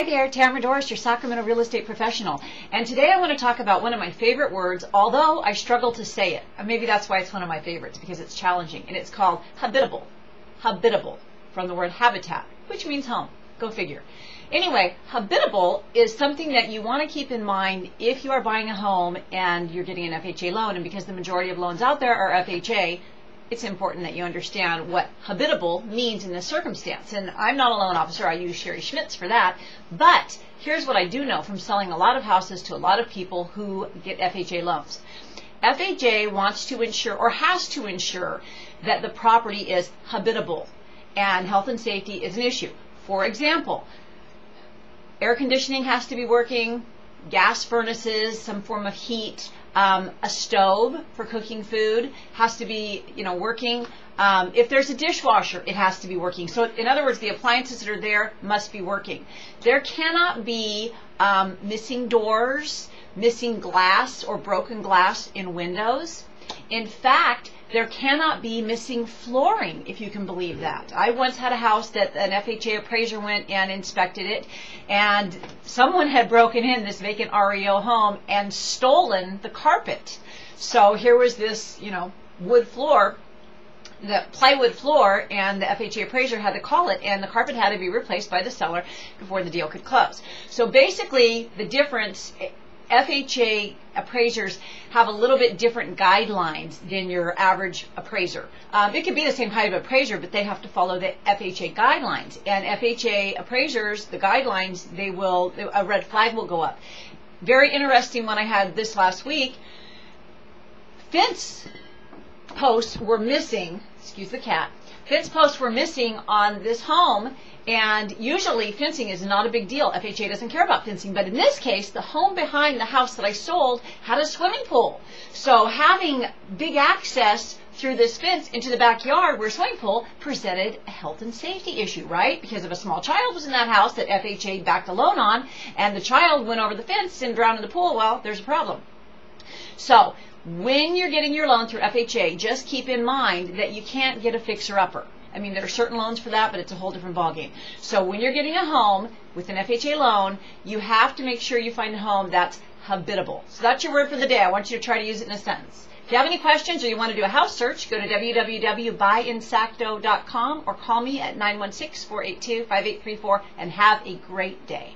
Hi there, Tamara Doris, your Sacramento real estate professional. And today I want to talk about one of my favorite words, although I struggle to say it. And maybe that's why it's one of my favorites, because it's challenging. And it's called habitable. Habitable, from the word habitat, which means home. Go figure. Anyway, habitable is something that you want to keep in mind if you are buying a home and you're getting an FHA loan. And because the majority of loans out there are FHA, it's important that you understand what habitable means in this circumstance. And I'm not a loan officer, I use Sherry Schmitz for that, but here's what I do know from selling a lot of houses to a lot of people who get FHA loans. FHA wants to ensure, or has to ensure, that the property is habitable, and health and safety is an issue. For example, air conditioning has to be working, gas furnaces, some form of heat, a stove for cooking food has to be, working. If there's a dishwasher, it has to be working. So in other words, the appliances that are there must be working. There cannot be missing doors, missing glass, or broken glass in windows. In fact, there cannot be missing flooring, if you can believe that. I once had a house that an FHA appraiser went and inspected it, and someone had broken in this vacant REO home and stolen the carpet. So here was this, wood floor, the plywood floor, and the FHA appraiser had to call it, and the carpet had to be replaced by the seller before the deal could close. So basically, the difference, FHA appraisers have a little bit different guidelines than your average appraiser. It could be the same kind of appraiser, but they have to follow the FHA guidelines. And FHA appraisers, the guidelines, a red flag will go up. Very interesting one I had this last week. Fence posts were missing, excuse the cat, fence posts were missing on this home. And usually fencing is not a big deal. FHA doesn't care about fencing. But in this case, the home behind the house that I sold had a swimming pool. So having big access through this fence into the backyard where a swimming pool presented a health and safety issue, right? Because if a small child was in that house that FHA backed a loan on, and the child went over the fence and drowned in the pool, well, there's a problem. So when you're getting your loan through FHA, just keep in mind that you can't get a fixer-upper. I mean, there are certain loans for that, but it's a whole different ballgame. So when you're getting a home with an FHA loan, you have to make sure you find a home that's habitable. So that's your word for the day. I want you to try to use it in a sentence. If you have any questions or you want to do a house search, go to www.buyinsacto.com or call me at 916-482-5834 and have a great day.